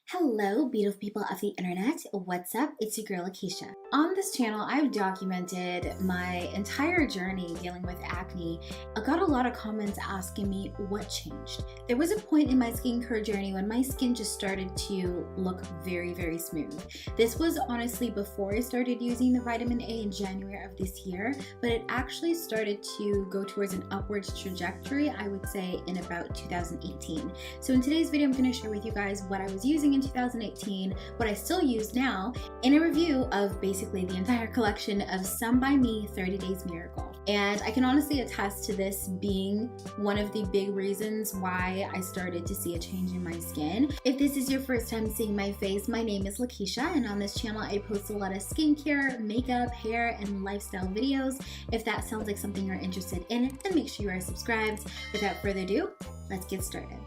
Hello, beautiful people of the internet. What's up? It's your girl, Lakeisha. On this channel, I've documented my entire journey dealing with acne. I got a lot of comments asking me what changed. There was a point in my skincare journey when my skin just started to look very, very smooth. This was honestly before I started using the vitamin A in January of this year, but it actually started to go towards an upwards trajectory, I would say, in about 2018. So in today's video, I'm going to share with you guys what I was using in 2018, what I still use now, in a review of basically the entire collection of Somebymi 30 Days Miracle. And I can honestly attest to this being one of the big reasons why I started to see a change in my skin. If this is your first time seeing my face, my name is Lakeisha, and on this channel I post a lot of skincare, makeup, hair, and lifestyle videos. If that sounds like something you're interested in, then make sure you are subscribed. Without further ado, let's get started.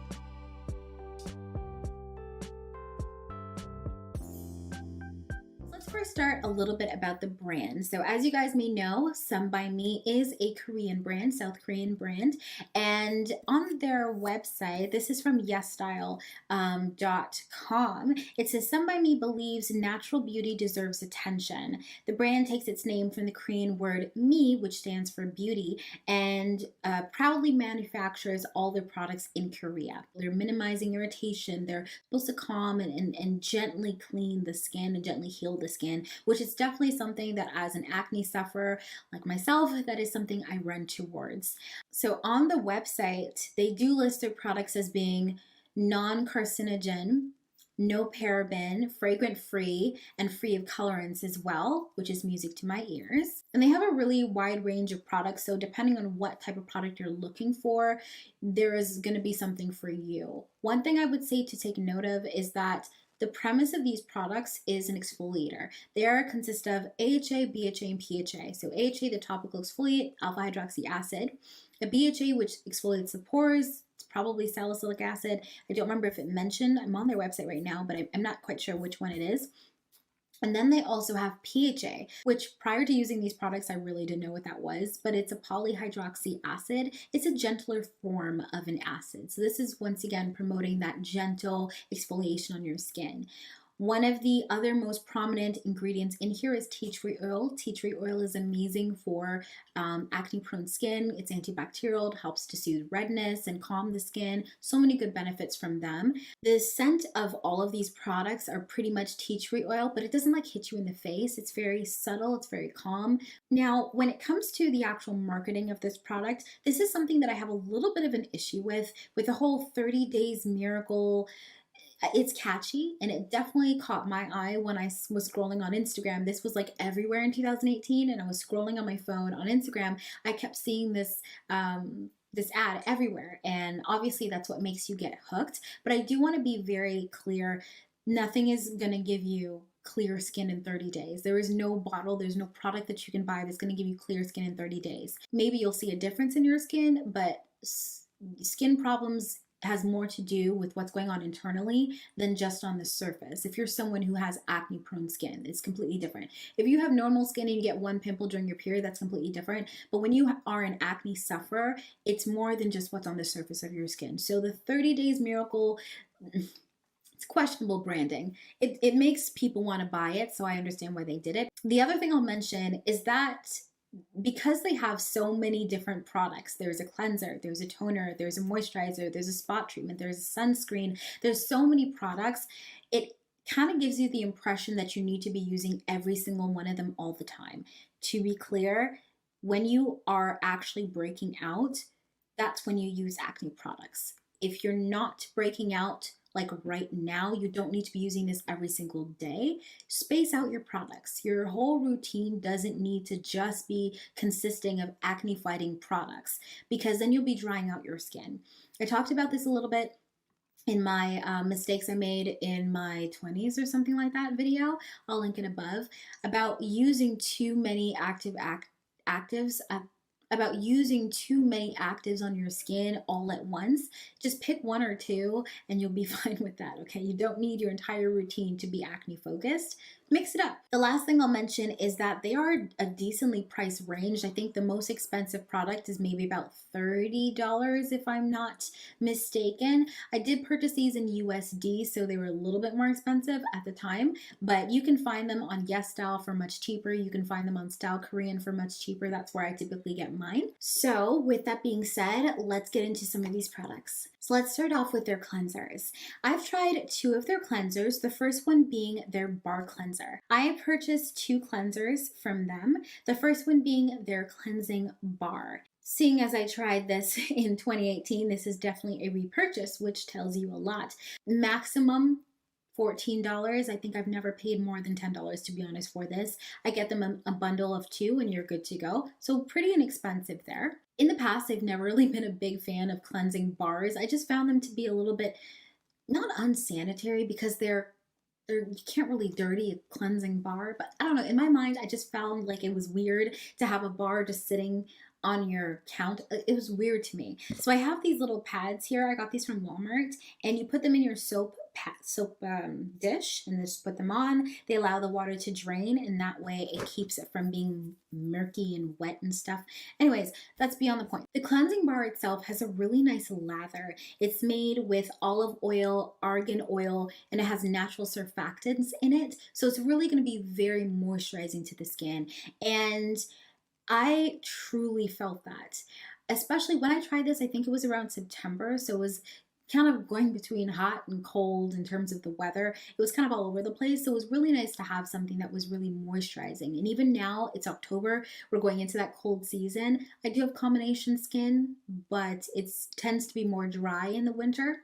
First start a little bit about the brand. So as you guys may know, Somebymi is a Korean brand, South Korean brand, and on their website, this is from yesstyle.com, it says Somebymi believes natural beauty deserves attention. The brand takes its name from the Korean word mi, which stands for beauty, and proudly manufactures all their products in Korea. They're minimizing irritation. They're supposed to calm and gently clean the skin and gently heal the skin, which is definitely something that as an acne sufferer like myself, that is something I run towards. So on the website, they do list their products as being non-carcinogen, no paraben, fragrant-free, and free of colorants as well, which is music to my ears. And they have a really wide range of products, so depending on what type of product you're looking for, there is going to be something for you. One thing I would say to take note of is that the premise of these products is an exfoliator. They consist of AHA, BHA, and PHA. So AHA, the topical exfoliate, alpha hydroxy acid. The BHA, which exfoliates the pores, it's probably salicylic acid. I don't remember if it mentioned, I'm on their website right now, but I'm not quite sure which one it is. And then they also have PHA, which prior to using these products, I really didn't know what that was, but it's a polyhydroxy acid. It's a gentler form of an acid. So this is once again promoting that gentle exfoliation on your skin. One of the other most prominent ingredients in here is tea tree oil. Tea tree oil is amazing for acne-prone skin. It's antibacterial, it helps to soothe redness and calm the skin. So many good benefits from them. The scent of all of these products are pretty much tea tree oil, but it doesn't like hit you in the face. It's very subtle, it's very calm. Now, when it comes to the actual marketing of this product, this is something that I have a little bit of an issue with the whole 30 Days Miracle. It's catchy, and it definitely caught my eye when I was scrolling on Instagram. This was like everywhere in 2018, and I was scrolling on my phone on Instagram. I kept seeing this this ad everywhere, and obviously that's what makes you get hooked. But I do want to be very clear. Nothing is going to give you clear skin in 30 days. There is no bottle, there's no product that you can buy that's going to give you clear skin in 30 days. Maybe you'll see a difference in your skin, but skin problems has more to do with what's going on internally than just on the surface. If you're someone who has acne-prone skin, it's completely different. If you have normal skin and you get one pimple during your period, that's completely different. But when you are an acne sufferer, it's more than just what's on the surface of your skin. So the 30 Days Miracle, it's questionable branding. It makes people want to buy it, so I understand why they did it. The other thing I'll mention is that because they have so many different products, there's a cleanser, there's a toner, there's a moisturizer, there's a spot treatment, there's a sunscreen, there's so many products, it kind of gives you the impression that you need to be using every single one of them all the time. To be clear, when you are actually breaking out, that's when you use acne products. If you're not breaking out like right now, you don't need to be using this every single day. Space out your products. Your whole routine doesn't need to just be consisting of acne fighting products, because then you'll be drying out your skin. I talked about this a little bit in my mistakes I made in my 20s or something like that video. I'll link it above, about using too many actives about using too many actives on your skin all at once. Just pick one or two and you'll be fine with that, okay? You don't need your entire routine to be acne focused. Mix it up. The last thing I'll mention is that they are a decently priced range. I think the most expensive product is maybe about $30 if I'm not mistaken. I did purchase these in USD, so they were a little bit more expensive at the time, but you can find them on YesStyle for much cheaper. You can find them on Style Korean for much cheaper. That's where I typically get mine. So with that being said, let's get into some of these products. So let's start off with their cleansers. I've tried two of their cleansers, the first one being their bar cleanser. I purchased two cleansers from them, the first one being their cleansing bar. Seeing as I tried this in 2018, this is definitely a repurchase, which tells you a lot. Maximum $14. I think I've never paid more than $10 to be honest for this. I get them a bundle of two and you're good to go. So pretty inexpensive there. In the past, I've never really been a big fan of cleansing bars. I just found them to be a little bit, not unsanitary because you can't really dirty a cleansing bar, but I don't know, in my mind, I just found like it was weird to have a bar just sitting on your count. It was weird to me. So I have these little pads here. I got these from Walmart, and you put them in your soap dish and just put them on. They allow the water to drain, and that way it keeps it from being murky and wet and stuff. Anyways, that's beyond the point. The cleansing bar itself has a really nice lather. It's made with olive oil, argan oil, and it has natural surfactants in it. So it's really going to be very moisturizing to the skin. And I truly felt that, especially when I tried this. I think it was around September, so it was kind of going between hot and cold in terms of the weather. It was kind of all over the place, so it was really nice to have something that was really moisturizing. And even now, it's October, we're going into that cold season. I do have combination skin, but it tends to be more dry in the winter.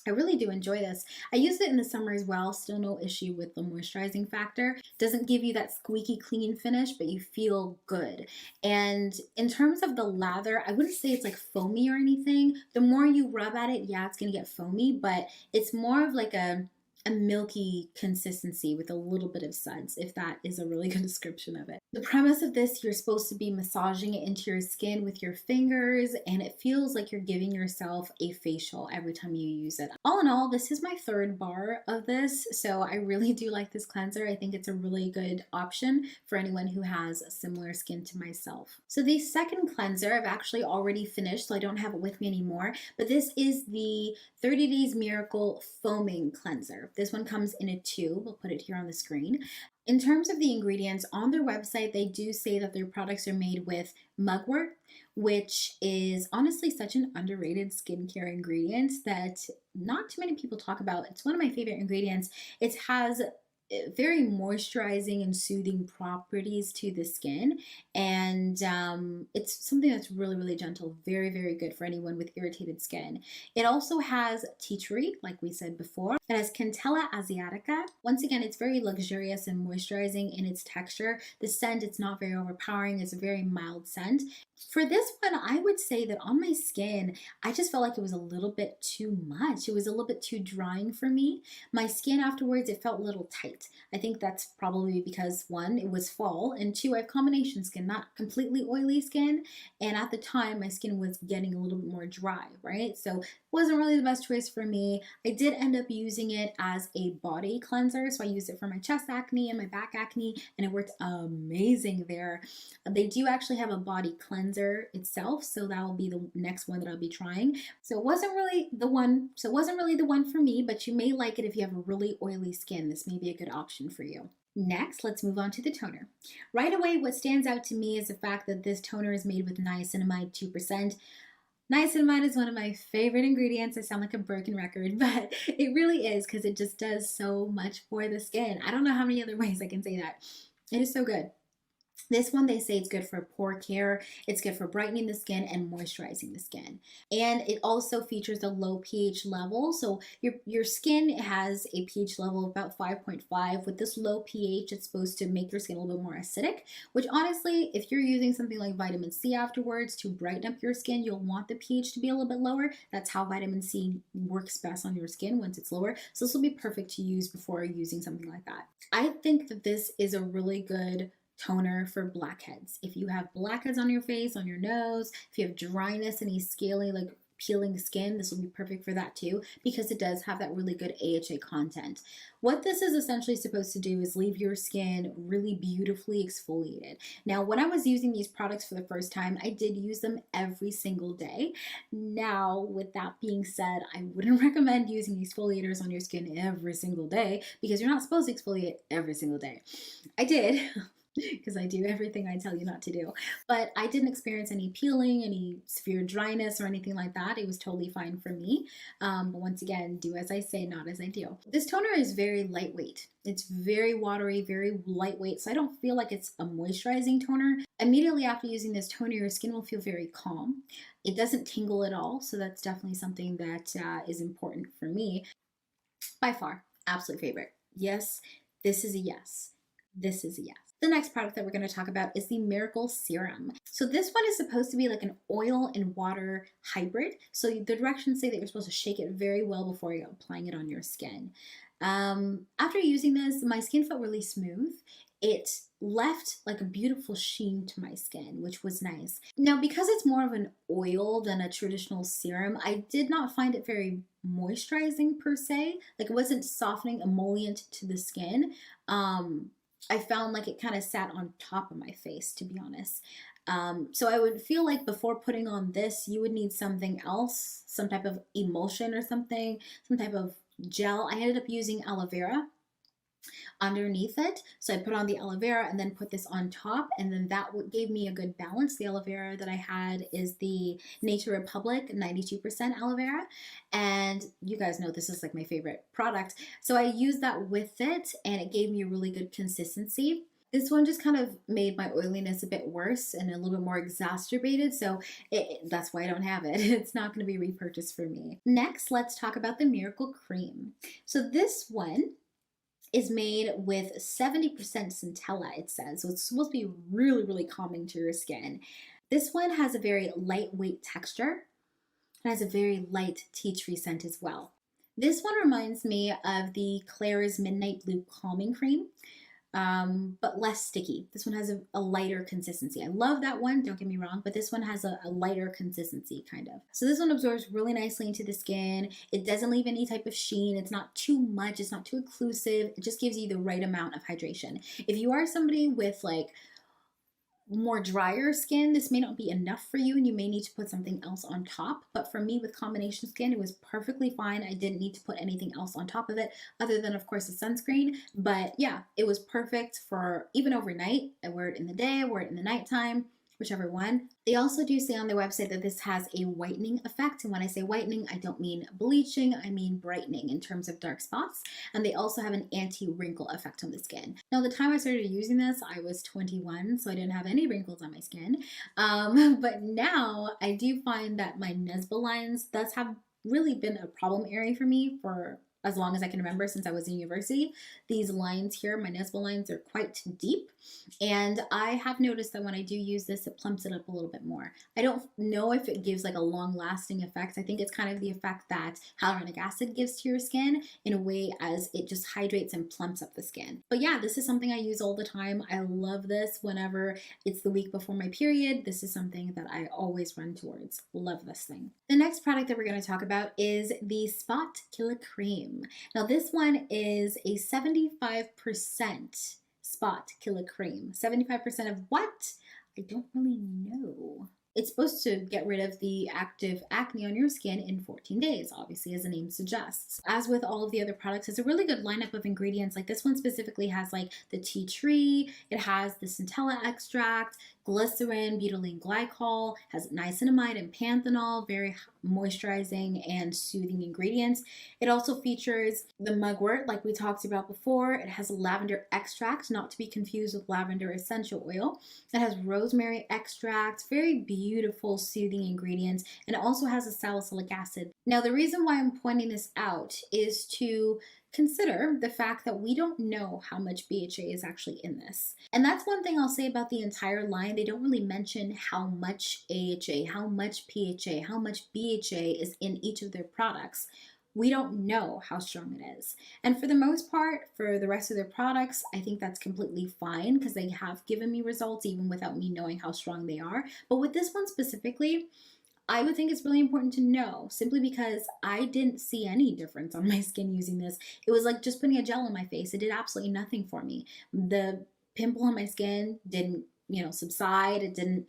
I really do enjoy this. I use it in the summer as well. Still no issue with the moisturizing factor. Doesn't give you that squeaky clean finish, but you feel good. And in terms of the lather, I wouldn't say it's like foamy or anything. The more you rub at it, yeah, it's gonna get foamy, but it's more of like a milky consistency with a little bit of suds, if that is a really good description of it. The premise of this, you're supposed to be massaging it into your skin with your fingers, and it feels like you're giving yourself a facial every time you use it. All in all, this is my third bar of this, so I really do like this cleanser. I think it's a really good option for anyone who has a similar skin to myself. So the second cleanser I've actually already finished, so I don't have it with me anymore, but this is the 30 Days Miracle Foaming Cleanser. This one comes in a tube. We'll put it here on the screen. In terms of the ingredients, on their website, they do say that their products are made with mugwort, which is honestly such an underrated skincare ingredient that not too many people talk about. It's one of my favorite ingredients. It has very moisturizing and soothing properties to the skin, and it's something that's really gentle, very good for anyone with irritated skin. It also has tea tree, like we said before. It has Cantella asiatica. Once again, it's very luxurious and moisturizing in its texture. The scent, it's not very overpowering. It's a very mild scent. For this one, I would say that on my skin, I just felt like it was a little bit too much. It was a little bit too drying for me. My skin afterwards, it felt a little tight. I think that's probably because one, it was fall, and two, I have combination skin, not completely oily skin. And at the time, my skin was getting a little bit more dry, right? So it wasn't really the best choice for me. I did end up using it as a body cleanser. So I used it for my chest acne and my back acne, and it worked amazing there. They do actually have a body cleanser itself, so that will be the next one that I'll be trying. So it wasn't really the one for me, but you may like it if you have a really oily skin. This may be a good option for you. Next, let's move on to the toner. Right away, what stands out to me is the fact that this toner is made with niacinamide 2%. Niacinamide is one of my favorite ingredients. I sound like a broken record, but it really is, because it just does so much for the skin. I don't know how many other ways I can say that. It is so good. This one, they say it's good for pore care, it's good for brightening the skin and moisturizing the skin. And it also features a low pH level. So your skin has a pH level of about 5.5. With this low pH, it's supposed to make your skin a little bit more acidic, which honestly, if you're using something like vitamin C afterwards to brighten up your skin, you'll want the pH to be a little bit lower. That's how vitamin C works best on your skin, once it's lower. So this will be perfect to use before using something like that. I think that this is a really good toner for blackheads. If you have blackheads on your face, on your nose, if you have dryness, any scaly, like peeling skin, this will be perfect for that too, because it does have that really good AHA content. What this is essentially supposed to do is leave your skin really beautifully exfoliated. Now, when I was using these products for the first time, I did use them every single day. Now, with that being said, I wouldn't recommend using exfoliators on your skin every single day because you're not supposed to exfoliate every single day. I did. Because I do everything I tell you not to do. But I didn't experience any peeling, any severe dryness or anything like that. It was totally fine for me. But once again, do as I say, not as I do. This toner is very lightweight. It's very watery, very lightweight, so I don't feel like it's a moisturizing toner. Immediately after using this toner, your skin will feel very calm. It doesn't tingle at all, so that's definitely something that is important for me. By far, absolute favorite. Yes, this is a yes. This is a yes. The next product that we're going to talk about is the Miracle Serum. So this one is supposed to be like an oil and water hybrid. So the directions say that you're supposed to shake it very well before you're applying it on your skin. After using this, my skin felt really smooth. It left like a beautiful sheen to my skin, which was nice. Now, because it's more of an oil than a traditional serum, I did not find it very moisturizing per se. Like it wasn't softening, emollient to the skin. I found like it kind of sat on top of my face, to be honest. So I would feel like before putting on this, you would need something else, some type of emulsion or something, some type of gel. I ended up using aloe vera underneath it. So I put on the aloe vera and then put this on top, and then that gave me a good balance. The aloe vera that I had is the Nature Republic 92% aloe vera, and you guys know this is like my favorite product. So I used that with it and it gave me a really good consistency. This one just kind of made my oiliness a bit worse and a little bit more exacerbated, so that's why I don't have it. It's not going to be repurchased for me. Next, let's talk about the Miracle Cream. So this one is made with 70% centella, it says. So it's supposed to be really, really calming to your skin. This one has a very lightweight texture and has a very light tea tree scent as well. This one reminds me of the Klairs Midnight Blue Calming Cream, but less sticky. This one has a lighter consistency. I love that one, don't get me wrong, but this one has a lighter consistency kind of. So this one absorbs really nicely into the skin. It doesn't leave any type of sheen. It's not too much. It's not too occlusive. It just gives you the right amount of hydration. If you are somebody with like more drier skin, this may not be enough for you and you may need to put something else on top. But for me with combination skin, it was perfectly fine. I didn't need to put anything else on top of it other than, of course, the sunscreen. But yeah, it was perfect for even overnight. I wear it in the day, I wear it in the nighttime, whichever one. They also do say on their website that this has a whitening effect. And when I say whitening, I don't mean bleaching, I mean brightening in terms of dark spots. And they also have an anti-wrinkle effect on the skin. Now, the time I started using this, I was 21, so I didn't have any wrinkles on my skin. But now I do find that my Nesba lines, that's have really been a problem area for me for as long as I can remember since I was in university. These lines here, my Nesba lines, are quite deep. And I have noticed that when I do use this, it plumps it up a little bit more. I don't know if it gives like a long lasting effect. I think it's kind of the effect that hyaluronic acid gives to your skin in a way as it just hydrates and plumps up the skin. But yeah, this is something I use all the time. I love this whenever it's the week before my period. This is something that I always run towards. Love this thing. The next product that we're going to talk about is the Spot Killer Cream. Now this one is a 75% spot killer cream. 75% of what? I don't really know. It's supposed to get rid of the active acne on your skin in 14 days, obviously, as the name suggests. As with all of the other products, it's a really good lineup of ingredients. Like this one specifically has like the tea tree, it has the centella extract, glycerin, butylene glycol, has niacinamide and panthenol, very moisturizing and soothing ingredients. It also features the mugwort, like we talked about before. It has lavender extract, not to be confused with lavender essential oil. It has rosemary extract, very beautiful soothing ingredients, and it also has a salicylic acid. Now, the reason why I'm pointing this out is to consider the fact that we don't know how much BHA is actually in this. And that's one thing I'll say about the entire line. They don't really mention how much AHA, how much PHA, how much BHA is in each of their products. we don't know how strong it is. And for the most part, for the rest of their products, I think that's completely fine because they have given me results even without me knowing how strong they are. But with this one specifically, I would think it's really important to know, simply because I didn't see any difference on my skin using this. It was like just putting a gel on my face. It did absolutely nothing for me. The pimple on my skin didn't, subside. It didn't,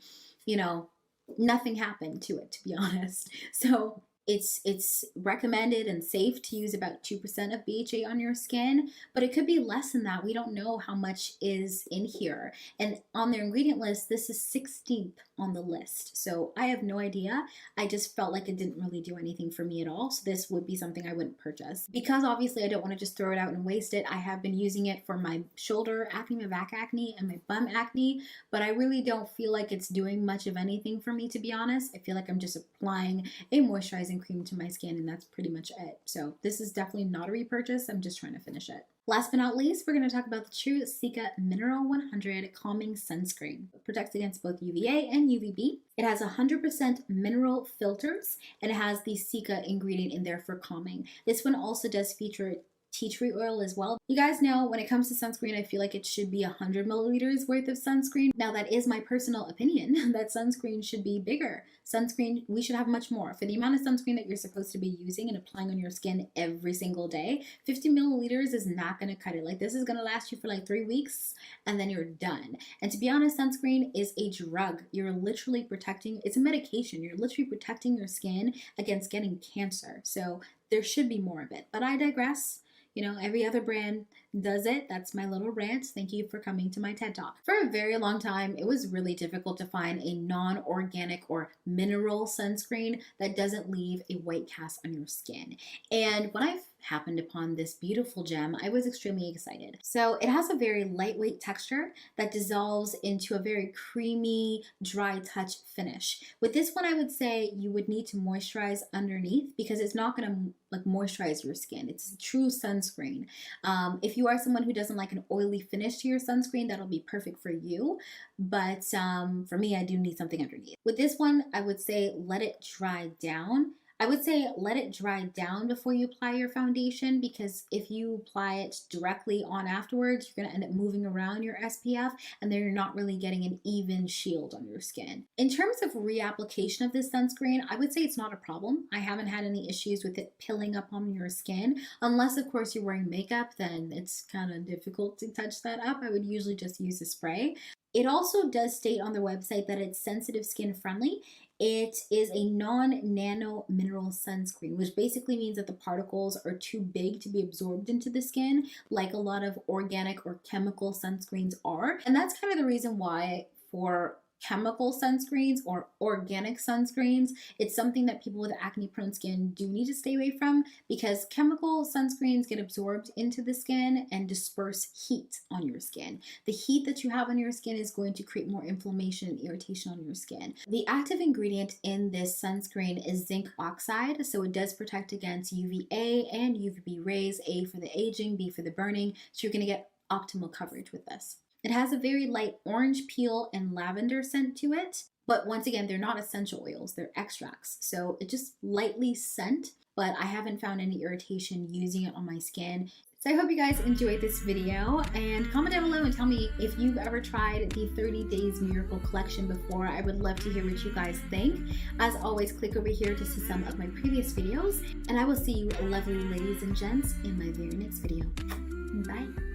nothing happened to it, to be honest. So it's recommended and safe to use about 2% of BHA on your skin, but it could be less than that. We don't know how much is in here. And on their ingredient list, this is 16th on the list. So I have no idea. I just felt like it didn't really do anything for me at all. So this would be something I wouldn't purchase. Because obviously I don't want to just throw it out and waste it. I have been using it for my shoulder acne, my back acne, and my bum acne, but I really don't feel like it's doing much of anything for me, to be honest. I feel like I'm just applying a moisturizing cream to my skin, and that's pretty much it. So this is definitely not a repurchase. I'm just trying to finish it. Last but not least, we're going to talk about the True Cica Mineral 100 Calming Sunscreen. It protects against both UVA and UVB. It has 100% mineral filters, and it has the Cica ingredient in there for calming. This one also does feature tea tree oil as well. You guys know when it comes to sunscreen, I feel like it should be 100 milliliters worth of sunscreen. Now that is my personal opinion, that sunscreen should be bigger. Sunscreen, we should have much more. For the amount of sunscreen that you're supposed to be using and applying on your skin every single day, 50 milliliters is not going to cut it. Like, this is going to last you for like 3 weeks and then you're done. And to be honest, sunscreen is a drug. You're literally protecting, it's a medication. You're literally protecting your skin against getting cancer. So there should be more of it, but I digress. Every other brand does it. That's my little rant. Thank you for coming to my TED Talk. For a very long time, it was really difficult to find a non-organic or mineral sunscreen that doesn't leave a white cast on your skin. And when I happened upon this beautiful gem, I was extremely excited. So it has a very lightweight texture that dissolves into a very creamy, dry touch finish. With this one, I would say you would need to moisturize underneath because it's not going to moisturize your skin. It's a true sunscreen. If you are someone who doesn't like an oily finish to your sunscreen, that'll be perfect for you. But for me, I do need something underneath. With this one, I would say let it dry down. I would say let it dry down before you apply your foundation, because if you apply it directly on afterwards, you're going to end up moving around your SPF and then you're not really getting an even shield on your skin. In terms of reapplication of this sunscreen, I would say it's not a problem. I haven't had any issues with it pilling up on your skin, unless of course you're wearing makeup, then it's kind of difficult to touch that up. I would usually just use a spray. It also does state on their website that it's sensitive skin friendly. It is a non-nano mineral sunscreen, which basically means that the particles are too big to be absorbed into the skin, like a lot of organic or chemical sunscreens are. And that's kind of the reason why for chemical sunscreens or organic sunscreens, it's something that people with acne-prone skin do need to stay away from, because chemical sunscreens get absorbed into the skin and disperse heat on your skin. The heat that you have on your skin is going to create more inflammation and irritation on your skin. The active ingredient in this sunscreen is zinc oxide, so it does protect against UVA and UVB rays, A for the aging, B for the burning, so you're going to get optimal coverage with this. It has a very light orange peel and lavender scent to it, but once again, they're not essential oils, they're extracts. So it just lightly scent, but I haven't found any irritation using it on my skin. So I hope you guys enjoyed this video, and comment down below and tell me if you've ever tried the 30 Days Miracle Collection before. I would love to hear what you guys think. As always, click over here to see some of my previous videos, and I will see you lovely ladies and gents in my very next video. Bye.